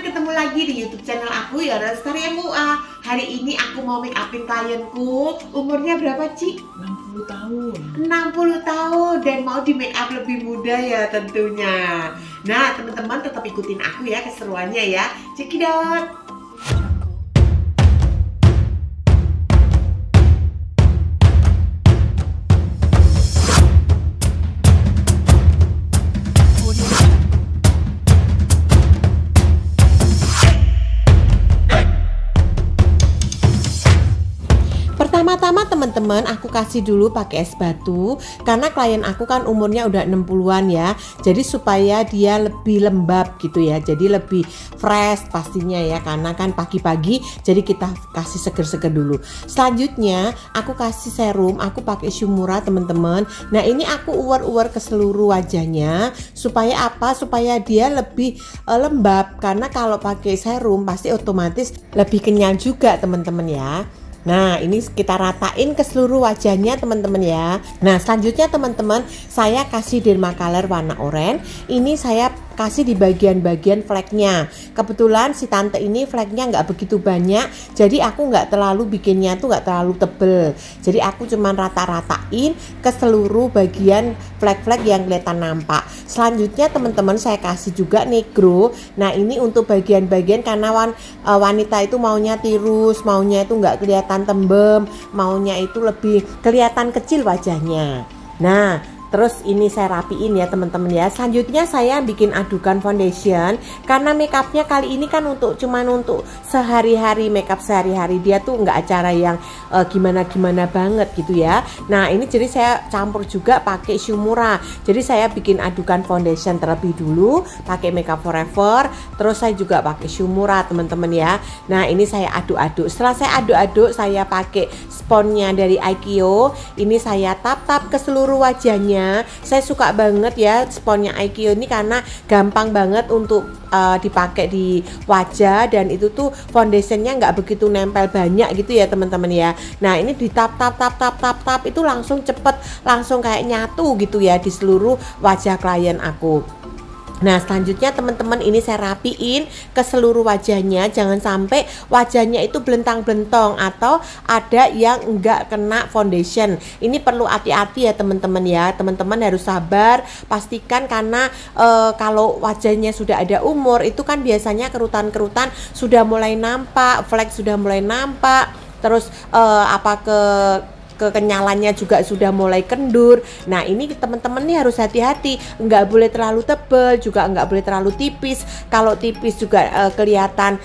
teman-teman, ketemu lagi di YouTube channel aku, Yora Lestari MUA. Hari ini aku mau make upin klienku. Umurnya berapa, Ci? 60 tahun. 60 tahun dan mau di make up lebih muda ya tentunya. Nah, teman-teman tetap ikutin aku ya keseruannya ya. Cekidot. Pertama-tama teman-teman aku kasih dulu pakai es batu karena klien aku kan umurnya udah 60-an ya. Jadi supaya dia lebih lembab gitu ya. Jadi lebih fresh pastinya ya, karena kan pagi-pagi jadi kita kasih seger-seger dulu. Selanjutnya aku kasih serum, aku pakai Shumura teman-teman. Nah, ini aku uwer-uwer ke seluruh wajahnya supaya apa? Supaya dia lebih lembab, karena kalau pakai serum pasti otomatis lebih kenyal juga teman-teman ya. Nah, ini kita ratain ke seluruh wajahnya teman-teman ya. Nah, selanjutnya teman-teman saya kasih Dermacolor warna oranye. Ini saya kasih di bagian-bagian fleknya. Kebetulan si tante ini fleknya nggak begitu banyak, jadi aku nggak terlalu bikinnya tuh nggak terlalu tebel. Jadi aku cuman rata-ratain ke seluruh bagian flek-flek yang kelihatan nampak. Selanjutnya teman-teman saya kasih juga negro. Nah, ini untuk bagian-bagian karena wanita itu maunya tirus, maunya itu nggak kelihatan tembem, maunya itu lebih kelihatan kecil wajahnya. Nah, terus ini saya rapiin ya teman-teman ya. Selanjutnya saya bikin adukan foundation karena makeupnya kali ini kan cuman untuk sehari-hari, makeup sehari-hari, dia tuh nggak acara yang gimana-gimana banget gitu ya. Nah, ini jadi saya campur juga pakai Shumura. Jadi saya bikin adukan foundation terlebih dulu pakai Makeup Forever, terus saya juga pakai Shumura teman-teman ya. Nah, ini saya aduk-aduk. Setelah saya aduk-aduk, saya pakai sponnya dari IKEA. Ini saya tap-tap ke seluruh wajahnya. Saya suka banget ya sponnya IKEA ini karena gampang banget untuk dipakai di wajah, dan itu tuh foundationnya nggak begitu nempel banyak gitu ya teman-teman ya. Nah, ini di tap itu langsung cepet, langsung kayak nyatu gitu ya di seluruh wajah klien aku. Nah, selanjutnya teman-teman ini saya rapiin ke seluruh wajahnya. Jangan sampai wajahnya itu belentang-belentong atau ada yang enggak kena foundation. Ini perlu hati-hati ya teman-teman ya. Teman-teman harus sabar, pastikan karena kalau wajahnya sudah ada umur itu kan biasanya kerutan-kerutan sudah mulai nampak, flek sudah mulai nampak, terus kekenyalannya juga sudah mulai kendur. Nah, ini teman-teman nih harus hati-hati, nggak boleh terlalu tebal, juga nggak boleh terlalu tipis. Kalau tipis juga kelihatan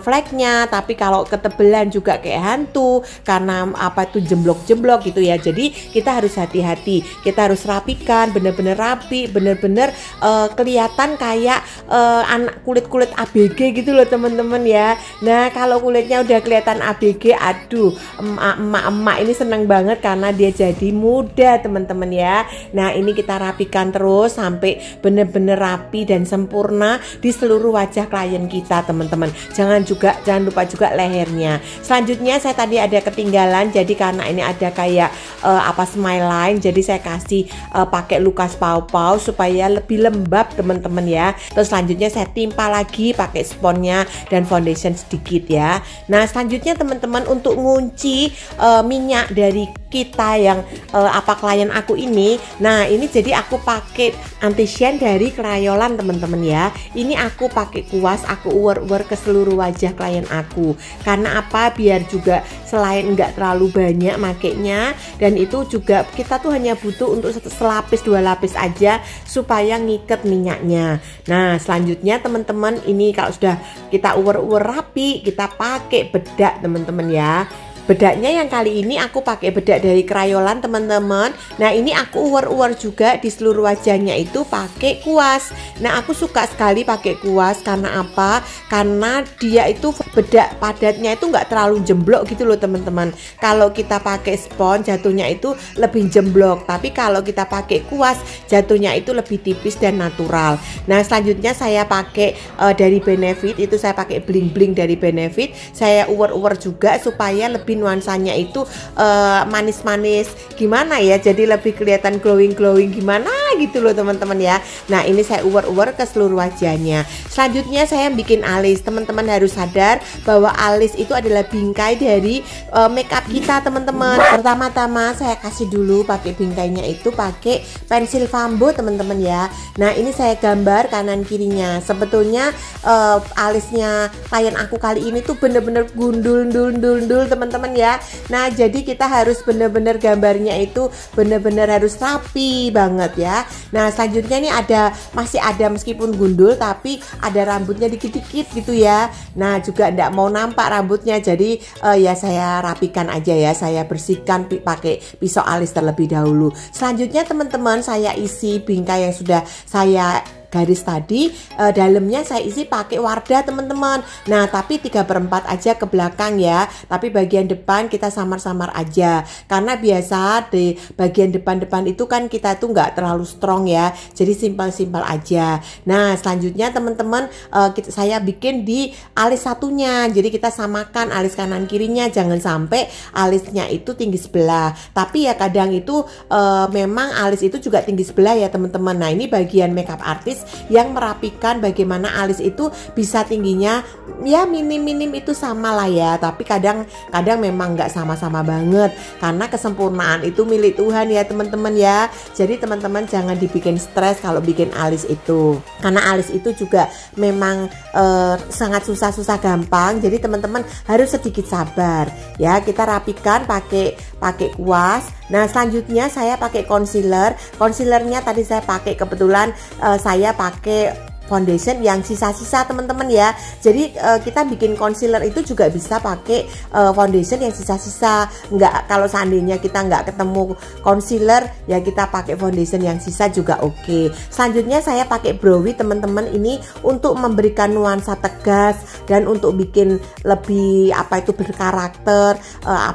fleknya, tapi kalau ketebelan juga kayak hantu karena jemblok-jemblok gitu ya. Jadi kita harus hati-hati, kita harus rapikan, bener-bener rapi, bener-bener kelihatan kayak anak kulit ABG gitu loh teman-teman ya. Nah, kalau kulitnya udah kelihatan ABG, aduh, emak-emak ini seneng banget karena dia jadi muda teman-teman ya. Nah, ini kita rapikan terus sampai bener-bener rapi dan sempurna di seluruh wajah klien kita teman-teman. Jangan lupa juga lehernya. Selanjutnya saya tadi ada ketinggalan, jadi karena ini ada kayak smile line, jadi saya kasih pakai Lukas Pau-Pau supaya lebih lembab teman-teman ya. Terus selanjutnya saya timpa lagi pakai sponnya dan foundation sedikit ya. Nah, selanjutnya teman-teman untuk ngunci minyak dari kita yang klien aku ini. Nah, ini jadi aku pakai anti shine dari Crayolan teman-teman ya. Ini aku pakai kuas, aku uwer-uwer ke seluruh wajah klien aku. Karena apa? Biar juga selain enggak terlalu banyak makainya, dan itu juga kita tuh hanya butuh untuk selapis 2 lapis aja supaya ngiket minyaknya. Nah, selanjutnya teman-teman ini kalau sudah kita uwer-uwer rapi, kita pakai bedak teman-teman ya. Bedaknya yang kali ini aku pakai bedak dari Crayolan teman-teman. Nah, ini aku uwer-uwer juga di seluruh wajahnya itu pakai kuas. Nah, aku suka sekali pakai kuas karena apa? Karena dia itu bedak padatnya itu nggak terlalu jemblok gitu loh teman-teman. Kalau kita pakai spons jatuhnya itu lebih jemblok, tapi kalau kita pakai kuas jatuhnya itu lebih tipis dan natural. Nah, selanjutnya saya pakai dari Benefit, itu saya pakai bling-bling dari Benefit. Saya uwer-uwer juga supaya lebih tapi nuansanya itu manis-manis gimana ya, jadi lebih kelihatan glowing gimana gitu loh teman-teman ya. Nah ini saya uwer-uwer ke seluruh wajahnya. Selanjutnya saya bikin alis. Teman-teman harus sadar bahwa alis itu adalah bingkai dari makeup kita teman-teman. Pertama-tama saya kasih dulu pakai bingkainya itu pakai pensil Fambo teman-teman ya. Nah ini saya gambar kanan kirinya. Sebetulnya alisnya klien aku kali ini tuh bener-bener gundul teman-teman ya. Nah jadi kita harus bener-bener gambarnya itu bener-bener harus rapi banget ya. Nah selanjutnya ini masih ada meskipun gundul tapi ada rambutnya dikit-dikit gitu ya. Nah juga enggak mau nampak rambutnya, jadi ya saya rapikan aja ya, saya bersihkan pakai pisau alis terlebih dahulu. Selanjutnya teman-teman saya isi bingkai yang sudah saya garis tadi, dalamnya saya isi pakai Wardah teman-teman. Nah tapi 3/4 aja ke belakang ya, tapi bagian depan kita samar-samar aja karena biasa di bagian depan itu kan kita tuh nggak terlalu strong ya, jadi simpel-simpel aja. Nah selanjutnya teman-teman saya bikin di alis satunya, jadi kita samakan alis kanan kirinya, jangan sampai alisnya itu tinggi sebelah, tapi ya kadang itu memang alis itu juga tinggi sebelah ya teman-teman. Nah ini bagian makeup artist yang merapikan bagaimana alis itu bisa tingginya ya minim itu sama lah ya, tapi kadang memang nggak sama-sama banget karena kesempurnaan itu milik Tuhan ya teman-teman ya. Jadi teman-teman jangan dibikin stres kalau bikin alis itu, karena alis itu juga memang sangat susah gampang, jadi teman-teman harus sedikit sabar ya. Kita rapikan pakai kuas. Nah selanjutnya saya pakai concealernya tadi saya pakai, kebetulan saya pakai foundation yang sisa-sisa teman-teman ya. Jadi kita bikin concealer itu juga bisa pakai foundation yang sisa-sisa. Kalau seandainya kita nggak ketemu concealer ya kita pakai foundation yang sisa juga oke. Selanjutnya saya pakai browi teman-teman, ini untuk memberikan nuansa tegas dan untuk bikin lebih berkarakter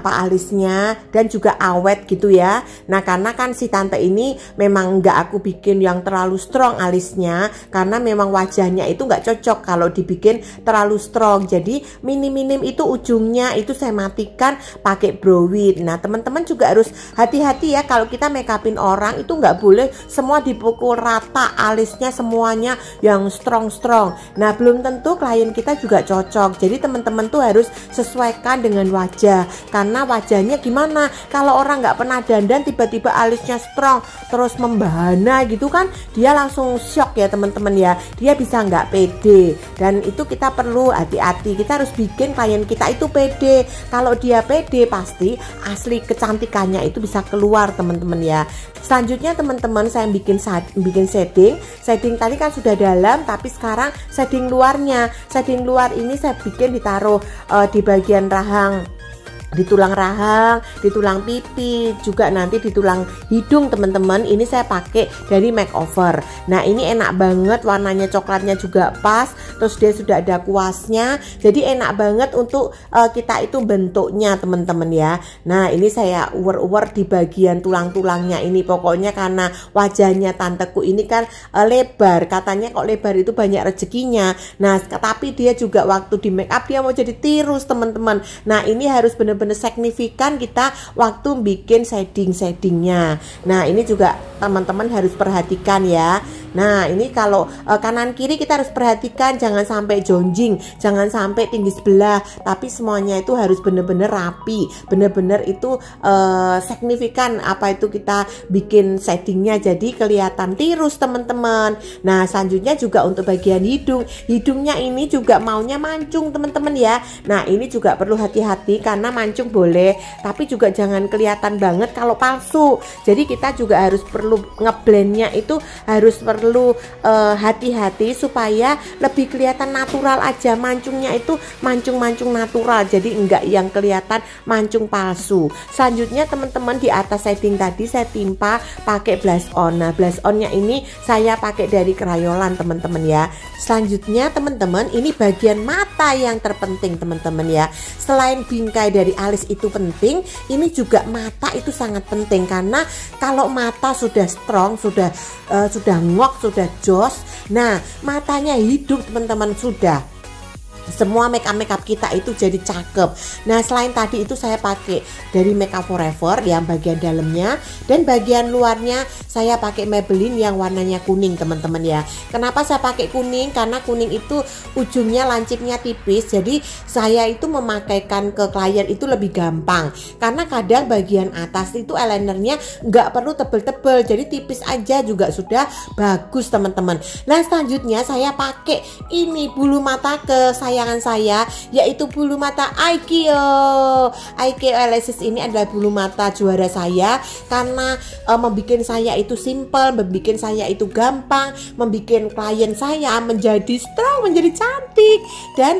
alisnya dan juga awet gitu ya. Nah karena kan si tante ini memang nggak aku bikin yang terlalu strong alisnya, karena memang wajahnya itu nggak cocok kalau dibikin terlalu strong, jadi minim itu ujungnya itu saya matikan pakai browi. Nah teman-teman juga harus hati-hati ya, kalau kita make upin orang itu nggak boleh semua dipukul rata alisnya semuanya yang strong. Nah belum tentu klien kita juga cocok, jadi teman-teman tuh harus sesuaikan dengan wajah, karena wajahnya gimana kalau orang nggak pernah dandan tiba-tiba alisnya strong terus membahana gitu kan, dia langsung shock ya teman-teman ya, dia bisa nggak pede. Dan itu kita perlu hati-hati, kita harus bikin klien kita itu pede. Kalau dia pede pasti asli kecantikannya itu bisa keluar teman-teman ya. Selanjutnya teman-teman saya bikin shading tadi kan sudah dalam, tapi sekarang shading luarnya. Shading luar ini saya bikin ditaruh di bagian rahang, di tulang rahang, di tulang pipi, juga nanti di tulang hidung teman-teman. Ini saya pakai dari makeover. Nah ini enak banget, warnanya coklatnya juga pas, terus dia sudah ada kuasnya, jadi enak banget untuk kita itu bentuknya teman-teman ya. Nah ini saya uwer-uwer di bagian tulang-tulangnya ini, pokoknya karena wajahnya tanteku ini kan lebar, katanya kok lebar itu banyak rezekinya. Nah tapi dia juga waktu di make up dia mau jadi tirus teman-teman. Nah ini harus bener-bener signifikan kita waktu bikin shadingnya. Nah ini juga teman-teman harus perhatikan ya. Nah ini kalau kanan kiri kita harus perhatikan, jangan sampai jonjing, jangan sampai tinggi sebelah, tapi semuanya itu harus bener-bener rapi, bener-bener itu signifikan apa itu kita bikin shadingnya, jadi kelihatan tirus teman-teman. Nah selanjutnya juga untuk bagian hidungnya ini juga maunya mancung teman-teman ya. Nah ini juga perlu hati-hati karena mancung boleh, tapi juga jangan kelihatan banget kalau palsu. Jadi kita juga harus perlu ngeblendnya itu harus perlu hati-hati supaya lebih kelihatan natural aja. Mancungnya itu mancung-mancung natural, jadi enggak yang kelihatan mancung palsu. Selanjutnya teman-teman di atas shading tadi saya timpa pakai blush on. Nah blush onnya ini saya pakai dari Crayolan teman-teman ya. Selanjutnya teman-teman ini bagian mata yang terpenting teman-teman ya. Selain bingkai dari alis itu penting, ini juga mata itu sangat penting, karena kalau mata sudah strong, sudah ngok, sudah jos, nah matanya hidup teman-teman, sudah semua makeup kita itu jadi cakep. Nah, selain tadi itu saya pakai dari Makeup Forever yang bagian dalamnya, dan bagian luarnya saya pakai Maybelline yang warnanya kuning teman-teman ya. Kenapa saya pakai kuning? Karena kuning itu ujungnya lancipnya tipis, jadi saya itu memakaikan ke klien itu lebih gampang. Karena kadang bagian atas itu eyelinernya nggak perlu tebel-tebel, jadi tipis aja juga sudah bagus teman-teman. Nah, selanjutnya saya pakai ini bulu mata kesayangan saya, yaitu bulu mata IKEA. IKEA Elasis ini adalah bulu mata juara saya karena membuat saya itu simple, membuat saya itu gampang, membuat klien saya menjadi strong, menjadi cantik, dan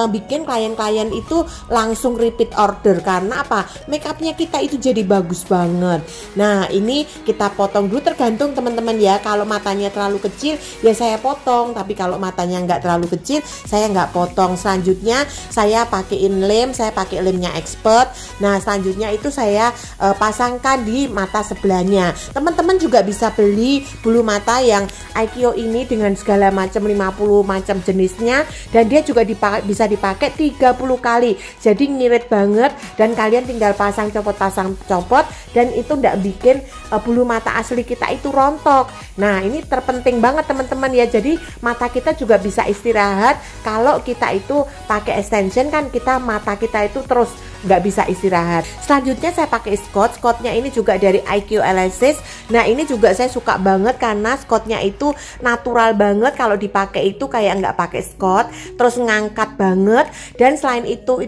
bikin klien-klien itu langsung repeat order. Karena apa? Makeupnya kita itu jadi bagus banget. Nah, ini kita potong dulu, tergantung teman-teman ya. Kalau matanya terlalu kecil ya saya potong, tapi kalau matanya nggak terlalu kecil saya nggak potong. Selanjutnya saya pakaiin lem, saya pakai lemnya Expert. Nah, selanjutnya itu saya pasangkan di mata sebelahnya. Teman-teman juga bisa beli bulu mata yang IKEA ini dengan segala macam 50 macam jenisnya, dan dia juga bisa dipakai 30 kali. Jadi ngirit banget, dan kalian tinggal pasang copot, dan itu nggak bikin bulu mata asli kita itu rontok. Nah, ini terpenting banget teman-teman ya. Jadi mata kita juga bisa istirahat. Kalau kita itu pakai extension kan mata kita itu terus nggak bisa istirahat. Selanjutnya saya pakai Scotch-nya ini juga dari IKEA Elasis. Nah, ini juga saya suka banget karena Scotch-nya itu natural banget. Kalau dipakai itu kayak nggak pakai Scotch, terus ngangkat banget. Dan selain itu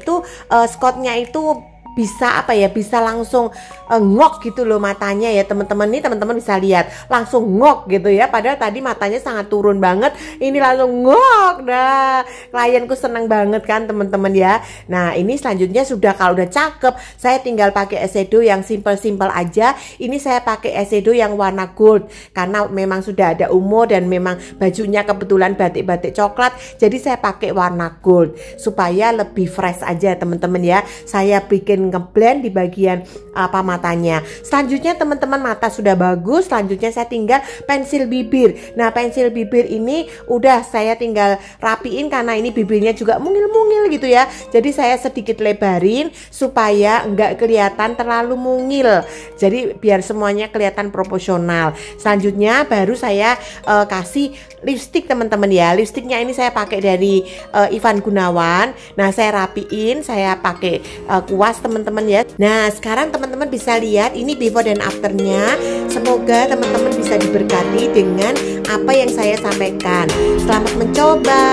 Scotch-nya itu bisa bisa langsung ngok gitu loh matanya ya teman-teman. Nih teman-teman bisa lihat langsung ngok gitu ya, padahal tadi matanya sangat turun banget, ini langsung ngok. Nah, klienku seneng banget kan teman-teman ya. Nah, ini selanjutnya sudah, kalau udah cakep saya tinggal pakai eyeshadow yang simple-simple aja. Ini saya pakai eyeshadow yang warna gold karena memang sudah ada umur dan memang bajunya kebetulan batik-batik coklat, jadi saya pakai warna gold supaya lebih fresh aja teman-teman ya. Saya bikin ngeblend di bagian matanya. Selanjutnya teman-teman, mata sudah bagus. Selanjutnya saya tinggal pensil bibir. Nah, pensil bibir ini udah saya tinggal rapiin karena ini bibirnya juga mungil-mungil gitu ya. Jadi saya sedikit lebarin supaya nggak kelihatan terlalu mungil. Jadi biar semuanya kelihatan proporsional. Selanjutnya baru saya kasih lipstick teman-teman ya. Lipsticknya ini saya pakai dari Ivan Gunawan. Nah, saya rapiin, saya pakai kuas teman-teman ya. Nah, sekarang teman-teman bisa lihat ini before dan afternya. Semoga teman-teman bisa diberkati dengan apa yang saya sampaikan. Selamat mencoba.